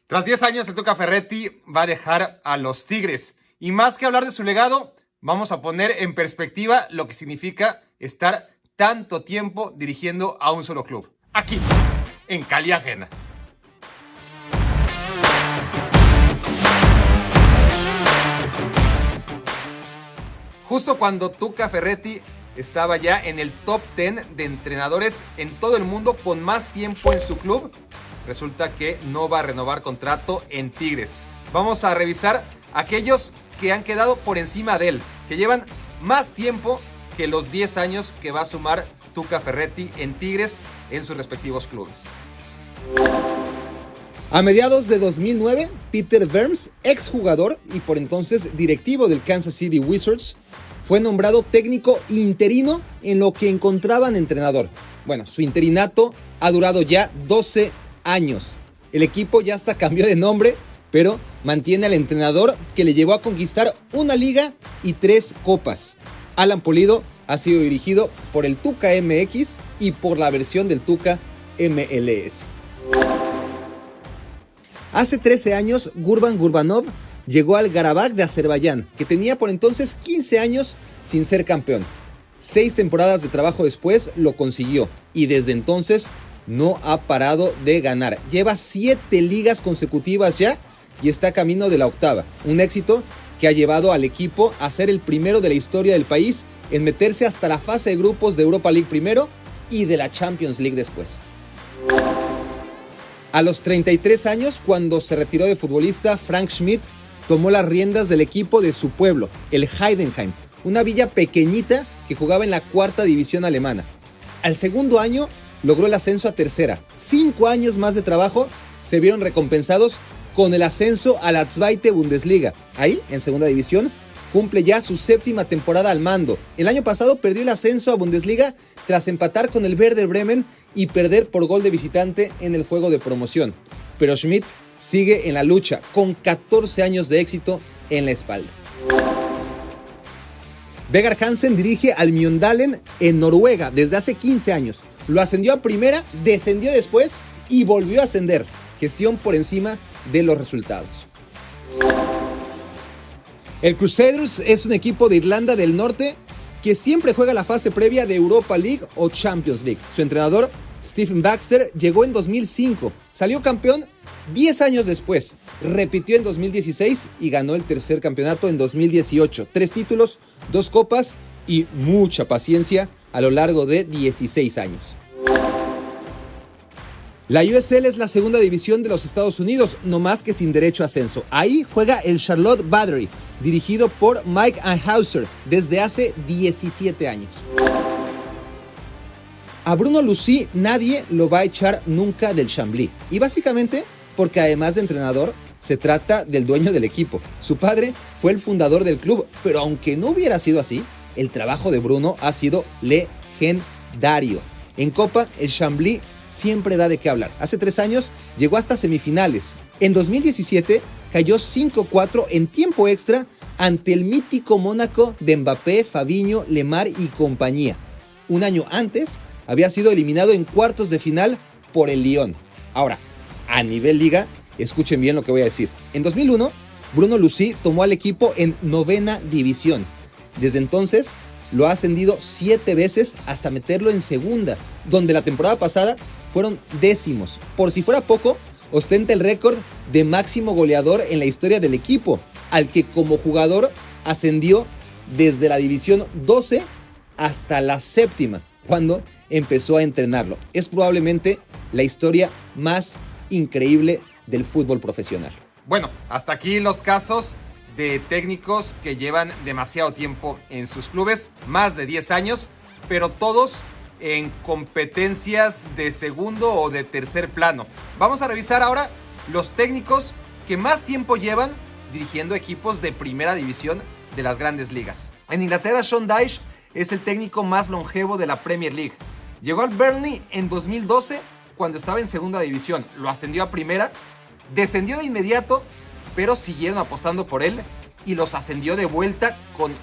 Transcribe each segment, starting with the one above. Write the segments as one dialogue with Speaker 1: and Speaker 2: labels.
Speaker 1: Tras 10 años, el Tuca Ferretti va a dejar a los Tigres. Y más que hablar de su legado, vamos a poner en perspectiva lo que significa estar tanto tiempo dirigiendo a un solo club. Aquí, en Cali Ajena. Justo cuando Tuca Ferretti estaba ya en el top 10 de entrenadores en todo el mundo con más tiempo en su club, resulta que no va a renovar contrato en Tigres. Vamos a revisar aquellos que han quedado por encima de él, que llevan más tiempo que los 10 años que va a sumar Tuca Ferretti en Tigres en sus respectivos clubes.
Speaker 2: A mediados de 2009, Peter Vermes, exjugador y por entonces directivo del Kansas City Wizards, fue nombrado técnico interino en lo que encontraban entrenador. Bueno, su interinato ha durado ya 12 años. El equipo ya hasta cambió de nombre, pero mantiene al entrenador que le llevó a conquistar una liga y 3 copas. Alan Pulido ha sido dirigido por el Tuca MX y por la versión del Tuca MLS. Hace 13 años, Gurban Gurbanov llegó al Karabaj de Azerbaiyán, que tenía por entonces 15 años sin ser campeón. 6 temporadas de trabajo después lo consiguió y desde entonces no ha parado de ganar. Lleva 7 ligas consecutivas ya y está camino de la 8ª. Un éxito que ha llevado al equipo a ser el primero de la historia del país en meterse hasta la fase de grupos de Europa League primero y de la Champions League después. A los 33 años, cuando se retiró de futbolista, Frank Schmidt tomó las riendas del equipo de su pueblo, el Heidenheim, una villa pequeñita que jugaba en la 4ª división alemana. Al segundo año logró el ascenso a 3ª. 5 años más de trabajo se vieron recompensados con el ascenso a la Zweite Bundesliga. Ahí, en 2ª división, cumple ya su 7ª temporada al mando. El año pasado perdió el ascenso a Bundesliga tras empatar con el Werder Bremen y perder por gol de visitante en el juego de promoción. Pero Schmidt sigue en la lucha, con 14 años de éxito en la espalda. Vegard Hansen dirige al Mjøndalen en Noruega desde hace 15 años. Lo ascendió a primera, descendió después y volvió a ascender. Gestión por encima de los resultados. El Crusaders es un equipo de Irlanda del Norte que siempre juega la fase previa de Europa League o Champions League. Su entrenador, Stephen Baxter, llegó en 2005, salió campeón 10 años después, repitió en 2016 y ganó el 3er campeonato en 2018. 3 títulos, 2 copas y mucha paciencia a lo largo de 16 años. La USL es la 2ª división de los Estados Unidos, no más que sin derecho a ascenso. Ahí juega el Charlotte Battery, dirigido por Mike Einhauser desde hace 17 años. A Bruno Lucí nadie lo va a echar nunca del Chambly. Y básicamente porque además de entrenador, se trata del dueño del equipo. Su padre fue el fundador del club, pero aunque no hubiera sido así, el trabajo de Bruno ha sido legendario. En Copa, el Chambly siempre da de qué hablar. Hace 3 años llegó hasta semifinales. En 2017 cayó 5-4 en tiempo extra ante el mítico Mónaco de Mbappé, Fabinho, Lemar y compañía. Un año antes había sido eliminado en cuartos de final por el Lyon. Ahora, a nivel liga, escuchen bien lo que voy a decir. En 2001, Bruno Lucí tomó al equipo en 9ª división. Desde entonces, lo ha ascendido 7 veces hasta meterlo en 2ª, donde la temporada pasada fueron décimos. Por si fuera poco, ostenta el récord de máximo goleador en la historia del equipo, al que como jugador ascendió desde la división 12 hasta la 7ª, cuando empezó a entrenarlo. Es probablemente la historia más increíble del fútbol profesional.
Speaker 1: Bueno, hasta aquí los casos de técnicos que llevan demasiado tiempo en sus clubes, más de 10 años, pero todos en competencias de segundo o de tercer plano. Vamos a revisar ahora los técnicos que más tiempo llevan dirigiendo equipos de primera división de las grandes ligas. En Inglaterra, Sean Dyche es el técnico más longevo de la Premier League. Llegó al Burnley en 2012 cuando estaba en 2ª división. Lo ascendió a primera, descendió de inmediato, pero siguieron apostando por él y los ascendió de vuelta con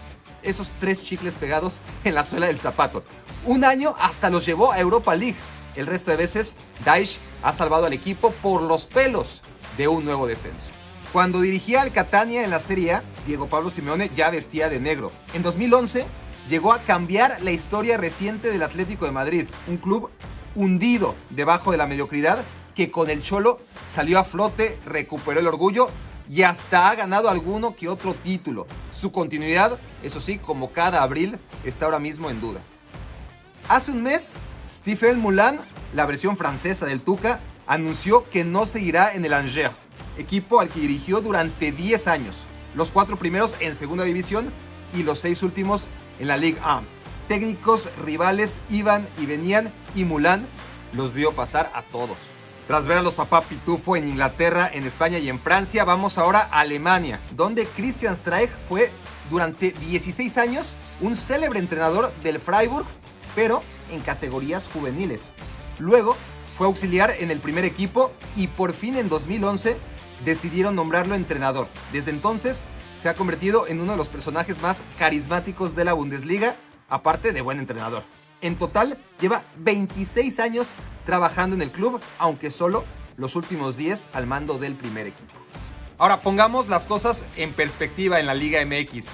Speaker 1: esos 3 chicles pegados en la suela del zapato. Un año hasta los llevó a Europa League. El resto de veces, Dyche ha salvado al equipo por los pelos. de un nuevo descenso. Cuando dirigía al Catania en la Serie A, Diego Pablo Simeone ya vestía de negro. En 2011 llegó a cambiar la historia reciente del Atlético de Madrid, un club hundido debajo de la mediocridad que con el Cholo salió a flote, recuperó el orgullo y hasta ha ganado alguno que otro título. Su continuidad, eso sí, como cada abril, está ahora mismo en duda. Hace un mes, Stephen Moulin, la versión francesa del Tuca, anunció que no seguirá en el Angers, equipo al que dirigió durante 10 años, los 4 primeros en segunda división y los 6 últimos en la Ligue 1. Técnicos rivales iban y venían y Moulin los vio pasar a todos. Tras ver a los papá Pitufo en Inglaterra, en España y en Francia, vamos ahora a Alemania, donde Christian Streich fue durante 16 años un célebre entrenador del Freiburg, pero en categorías juveniles. Luego fue auxiliar en el primer equipo y por fin en 2011 decidieron nombrarlo entrenador. Desde entonces se ha convertido en uno de los personajes más carismáticos de la Bundesliga, aparte de buen entrenador. En total lleva 26 años trabajando en el club, aunque solo los últimos 10 al mando del primer equipo. Ahora pongamos las cosas en perspectiva en la Liga MX.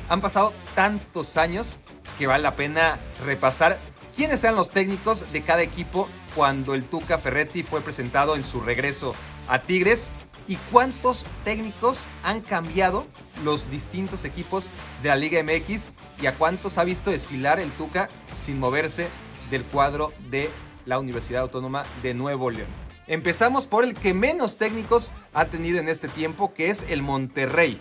Speaker 1: Han pasado tantos años que vale la pena repasar quiénes eran los técnicos de cada equipo cuando el Tuca Ferretti fue presentado en su regreso a Tigres y cuántos técnicos han cambiado los distintos equipos de la Liga MX y a cuántos ha visto desfilar el Tuca sin moverse del cuadro de la Universidad Autónoma de Nuevo León. Empezamos por el que menos técnicos ha tenido en este tiempo, que es el Monterrey.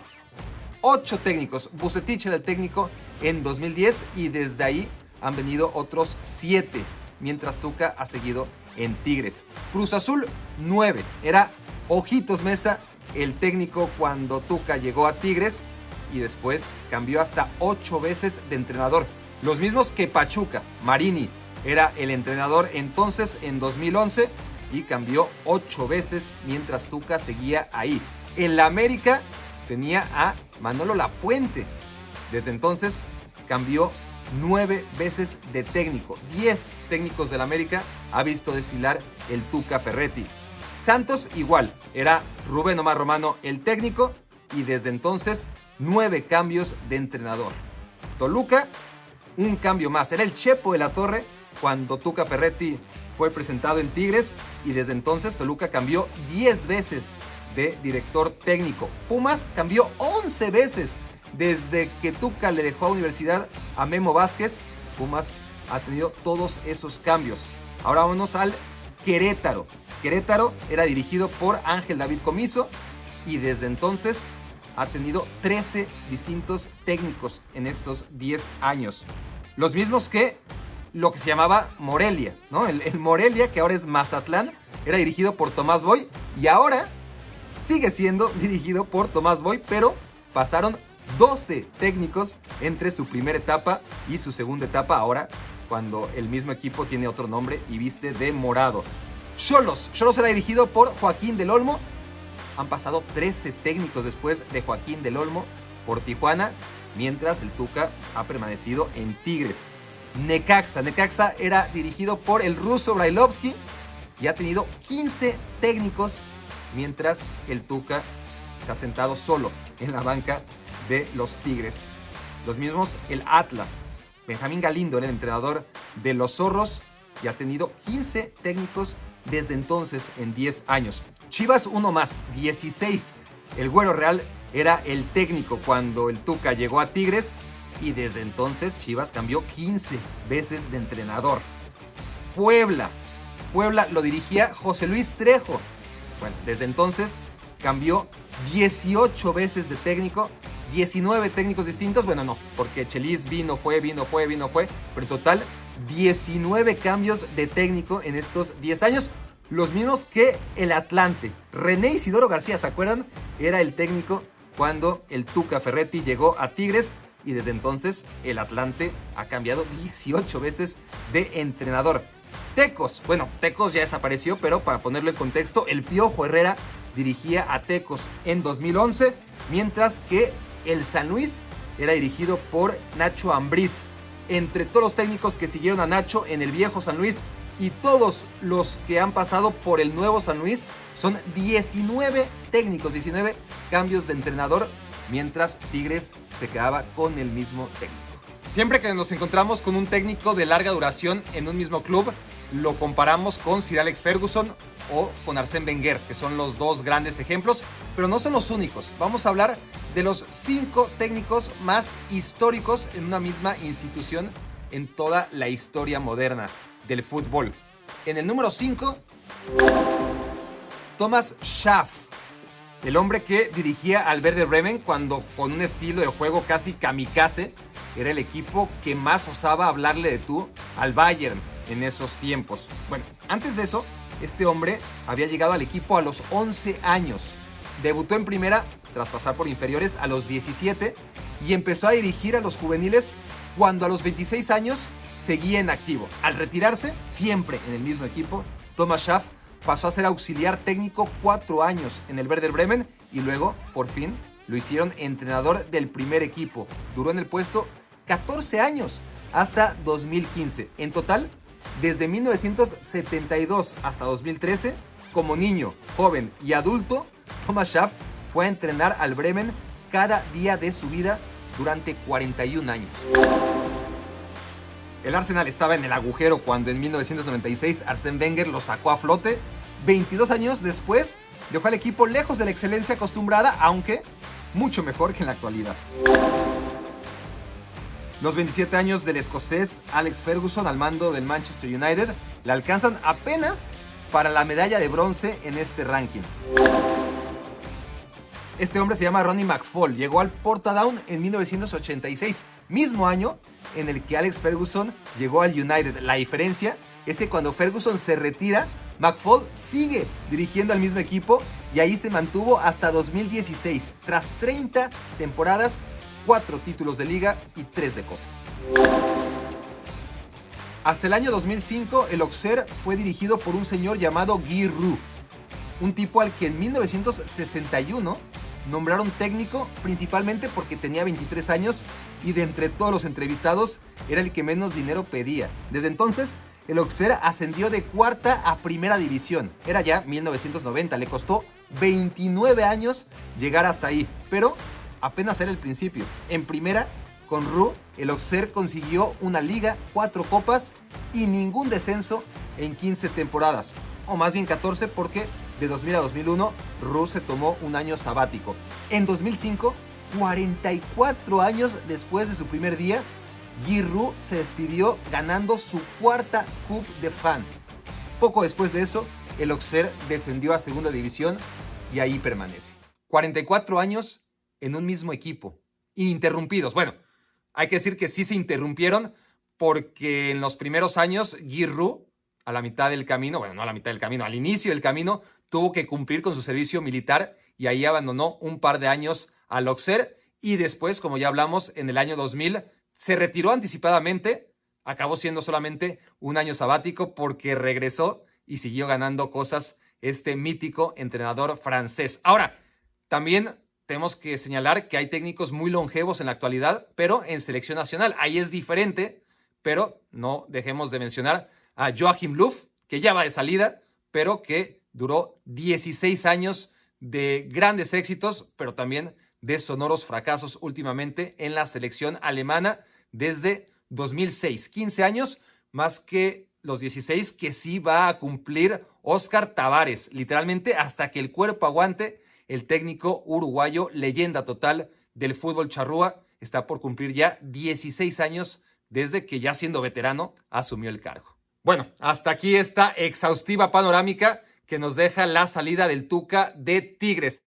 Speaker 1: 8 técnicos. Vucetich era el técnico en 2010 y desde ahí han venido otros 7, mientras Tuca ha seguido en Tigres. Cruz Azul, 9. Era Ojitos Mesa el técnico cuando Tuca llegó a Tigres y después cambió hasta 8 veces de entrenador. Los mismos que Pachuca. Marini era el entrenador entonces en 2011 y cambió 8 veces mientras Tuca seguía ahí. En la América tenía a Manolo Lapuente. Desde entonces cambió 9 veces de técnico. 10 técnicos del América ha visto desfilar el Tuca Ferretti. Santos igual, era Rubén Omar Romano el técnico y desde entonces 9 cambios de entrenador. Toluca, un cambio más, era el Chepo de la Torre cuando Tuca Ferretti fue presentado en Tigres y desde entonces Toluca cambió 10 veces de director técnico. Pumas cambió 11 veces desde que Tuca le dejó a Universidad a Memo Vázquez. Pumas ha tenido todos esos cambios. Ahora vámonos al Querétaro. Querétaro era dirigido por Ángel David Comiso y desde entonces ha tenido 13 distintos técnicos en estos 10 años. Los mismos que lo que se llamaba Morelia, ¿no? El Morelia, que ahora es Mazatlán, era dirigido por Tomás Boy y ahora sigue siendo dirigido por Tomás Boy, pero pasaron 12 técnicos entre su primera etapa y su segunda etapa, ahora cuando el mismo equipo tiene otro nombre y viste de morado. Xolos era dirigido por Joaquín del Olmo. Han pasado 13 técnicos después de Joaquín del Olmo por Tijuana, mientras el Tuca ha permanecido en Tigres. Necaxa era dirigido por el ruso Brailovsky y ha tenido 15 técnicos, mientras el Tuca se ha sentado solo en la banca de los Tigres. Los mismos el Atlas. Benjamín Galindo era el entrenador de los Zorros y ha tenido 15 técnicos desde entonces en 10 años. Chivas uno más, 16. El Güero Real era el técnico cuando el Tuca llegó a Tigres y desde entonces Chivas cambió 15 veces de entrenador. Puebla lo dirigía José Luis Trejo. Bueno, desde entonces cambió 18 veces de técnico, 19 técnicos distintos. Bueno, no, porque Chelis vino, fue, pero en total 19 cambios de técnico en estos 10 años. Los mismos que el Atlante. René Isidoro García, ¿se acuerdan? Era el técnico cuando el Tuca Ferretti llegó a Tigres y desde entonces el Atlante ha cambiado 18 veces de entrenador. Tecos ya desapareció, pero para ponerlo en contexto, el Piojo Herrera dirigía a Tecos en 2011, mientras que el San Luis era dirigido por Nacho Ambriz. Entre todos los técnicos que siguieron a Nacho en el viejo San Luis y todos los que han pasado por el nuevo San Luis, Son 19 técnicos, 19 cambios de entrenador, mientras Tigres se quedaba con el mismo técnico. Siempre que nos encontramos con un técnico de larga duración en un mismo club, lo comparamos con Sir Alex Ferguson o con Arsène Wenger, que son los dos grandes ejemplos, pero no son los únicos. Vamos a hablar de los 5 técnicos más históricos en una misma institución en toda la historia moderna del fútbol. En el número 5, Thomas Schaaf, el hombre que dirigía al Werder Bremen cuando, con un estilo de juego casi kamikaze, era el equipo que más osaba hablarle de tú al Bayern en esos tiempos. Bueno, antes de eso, este hombre había llegado al equipo a los 11 años. Debutó en primera tras pasar por inferiores a los 17 y empezó a dirigir a los juveniles cuando a los 26 años seguía en activo. Al retirarse, siempre en el mismo equipo, Thomas Schaaf pasó a ser auxiliar técnico 4 años en el Werder Bremen y luego, por fin, lo hicieron entrenador del primer equipo. Duró en el puesto 14 años hasta 2015. En total, desde 1972 hasta 2013, como niño, joven y adulto, Thomas Schaaf fue a entrenar al Bremen cada día de su vida durante 41 años. El Arsenal estaba en el agujero cuando en 1996 Arsène Wenger lo sacó a flote. 22 años después dejó al equipo lejos de la excelencia acostumbrada, aunque mucho mejor que en la actualidad. Los 27 años del escocés Alex Ferguson al mando del Manchester United le alcanzan apenas para la medalla de bronce en este ranking. Este hombre se llama Ronnie McFall, llegó al Portadown en 1986, mismo año en el que Alex Ferguson llegó al United. La diferencia es que cuando Ferguson se retira, McFall sigue dirigiendo al mismo equipo y ahí se mantuvo hasta 2016, tras 30 temporadas, 4 títulos de liga y 3 de copa. Hasta el año 2005, el Auxerre fue dirigido por un señor llamado Guy Roux, un tipo al que en 1961 nombraron técnico principalmente porque tenía 23 años y de entre todos los entrevistados era el que menos dinero pedía. Desde entonces, el Auxerre ascendió de cuarta a primera división. Era ya 1990, le costó 29 años llegar hasta ahí, pero apenas era el principio. En primera, con Roux, el Auxerre consiguió una liga, 4 copas y ningún descenso en 15 temporadas, o más bien 14 porque de 2000 a 2001, Roux se tomó un año sabático. En 2005, 44 años después de su primer día, Guy Roux se despidió ganando su 4ª Coupe de France. Poco después de eso, el Auxerre descendió a segunda división y ahí permanece. 44 años en un mismo equipo, ininterrumpidos. Bueno, hay que decir que sí se interrumpieron porque en los primeros años Guy Roux, a la mitad del camino, bueno, no a la mitad del camino, al inicio del camino, tuvo que cumplir con su servicio militar y ahí abandonó un par de años al Auxerre y después, como ya hablamos, en el año 2000 se retiró anticipadamente, acabó siendo solamente un año sabático porque regresó y siguió ganando cosas este mítico entrenador francés. Ahora, también tenemos que señalar que hay técnicos muy longevos en la actualidad, pero en selección nacional. Ahí es diferente, pero no dejemos de mencionar a Joachim Löw, que ya va de salida, pero que duró 16 años de grandes éxitos, pero también de sonoros fracasos últimamente en la selección alemana desde 2006. 15 años más que los 16 que sí va a cumplir Óscar Tabarez, literalmente hasta que el cuerpo aguante. El técnico uruguayo, leyenda total del fútbol charrúa, está por cumplir ya 16 años desde que, ya siendo veterano, asumió el cargo. Bueno, hasta aquí esta exhaustiva panorámica que nos deja la salida del Tuca de Tigres.